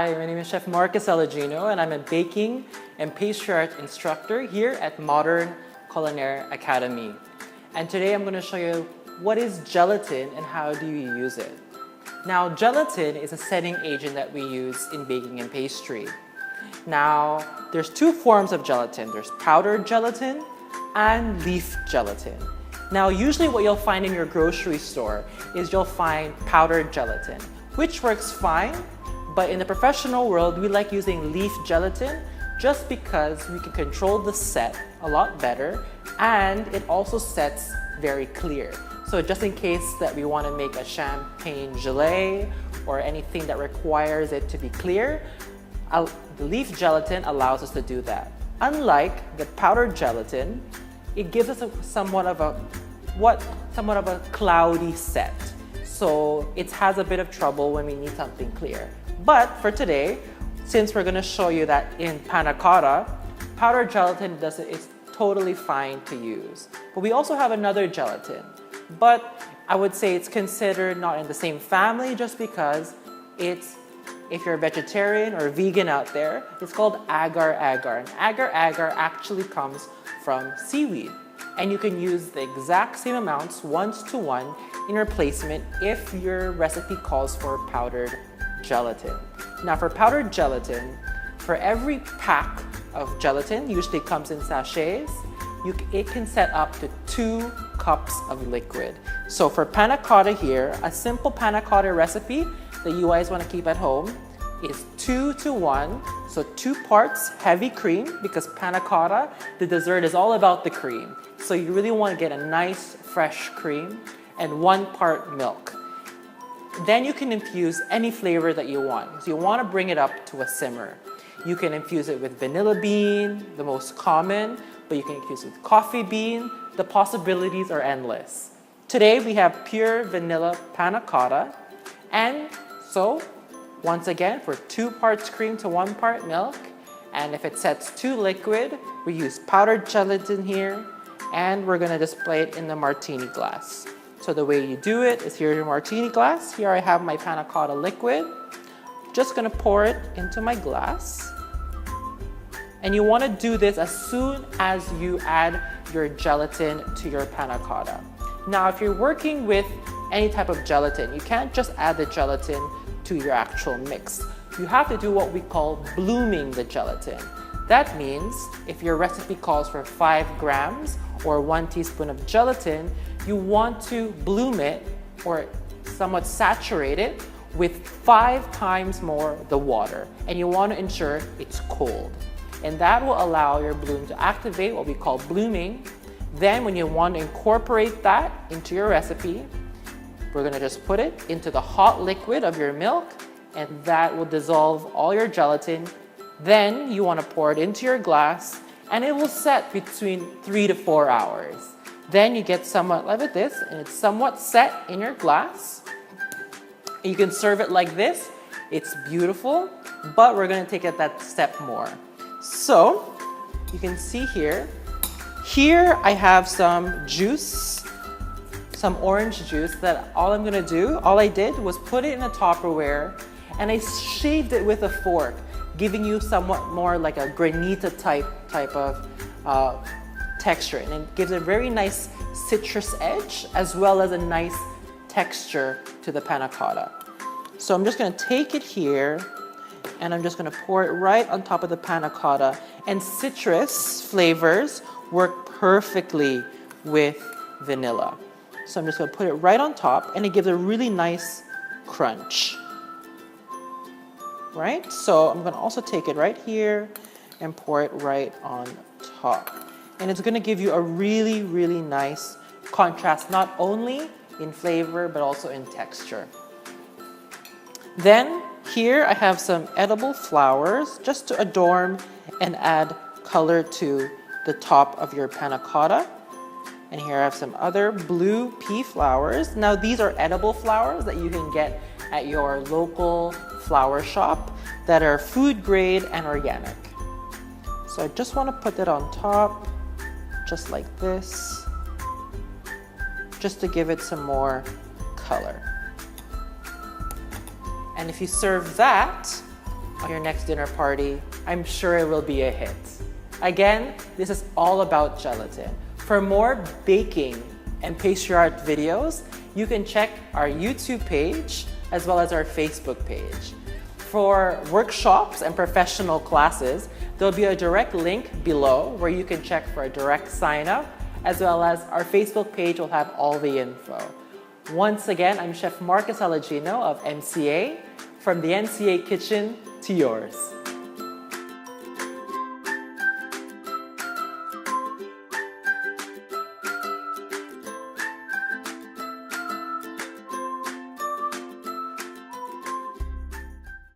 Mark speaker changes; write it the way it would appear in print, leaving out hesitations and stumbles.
Speaker 1: Hi, my name is Chef Markus Elegino, and I'm a baking and pastry art instructor here at Moderne Culinaire Academy. And today I'm going to show you what is gelatin and how do you use it. Now, gelatin is a setting agent that we use in baking and pastry. Now, there's two forms of gelatin. There's powdered gelatin and leaf gelatin. Now, usually what you'll find in your grocery store is you'll find powdered gelatin, which works fine, but in the professional world, we like using leaf gelatin just because we can control the set a lot better, and it also sets very clear. So just in case that we want to make a champagne gelée or anything that requires it to be clear, the leaf gelatin allows us to do that. Unlike the powdered gelatin, it gives us somewhat of a cloudy set. So it has a bit of trouble when we need something clear. But for today, since we're going to show you that in panna cotta, powdered gelatin is totally fine to use. But we also have another gelatin. But I would say it's considered not in the same family just because if you're a vegetarian or vegan out there, it's called agar-agar. And agar-agar actually comes from seaweed. And you can use the exact same amounts, 1:1, in replacement if your recipe calls for powdered gelatin. Now for powdered gelatin, for every pack of gelatin, usually comes in sachets, it can set up to 2 cups of liquid. So for panna cotta here, a simple panna cotta recipe that you guys want to keep at home is 2:1. So 2 parts heavy cream, because panna cotta, the dessert is all about the cream. So you really want to get a nice fresh cream, and 1 part milk. Then you can infuse any flavor that you want. So you want to bring it up to a simmer. You can infuse it with vanilla bean, the most common, but you can infuse it with coffee bean. The possibilities are endless. Today we have pure vanilla panna cotta. And so, once again, for 2 parts cream to 1 part milk, and if it sets too liquid, we use powdered gelatin here, and we're gonna display it in the martini glass. So the way you do it is, here's your martini glass. Here I have my panna cotta liquid. Just gonna pour it into my glass. And you wanna do this as soon as you add your gelatin to your panna cotta. Now, if you're working with any type of gelatin, you can't just add the gelatin to your actual mix. You have to do what we call blooming the gelatin. That means if your recipe calls for 5 grams or 1 teaspoon of gelatin, you want to bloom it or somewhat saturate it with 5 times more the water. And you want to ensure it's cold. And that will allow your bloom to activate, what we call blooming. Then when you want to incorporate that into your recipe, we're going to just put it into the hot liquid of your milk, and that will dissolve all your gelatin. Then you want to pour it into your glass, and it will set between 3 to 4 hours. Then you get somewhat like this, and it's somewhat set in your glass. You can serve it like this. It's beautiful, but we're going to take it that step more. So you can see here I have some juice, some orange juice that all I did was put it in a Tupperware, and I shaved it with a fork, giving you somewhat more like a granita type of texture, and it gives a very nice citrus edge as well as a nice texture to the panna cotta. So I'm just going to take it here, and I'm just going to pour it right on top of the panna cotta, and citrus flavors work perfectly with vanilla. So I'm just going to put it right on top, and it gives a really nice crunch. Right? So I'm going to also take it right here and pour it right on top. And it's going to give you a really, really nice contrast, not only in flavor, but also in texture. Then here I have some edible flowers just to adorn and add color to the top of your panna cotta. And here I have some other blue pea flowers. Now these are edible flowers that you can get at your local flower shop that are food grade and organic. So I just want to put that on top, just like this, just to give it some more color. And if you serve that on your next dinner party, I'm sure it will be a hit. Again, this is all about gelatin. For more baking and pastry art videos, you can check our YouTube page as well as our Facebook page. For workshops and professional classes, there'll be a direct link below where you can check for a direct sign up, as well as our Facebook page will have all the info. Once again, I'm Chef Markus Elegino of MCA, from the MCA kitchen to yours.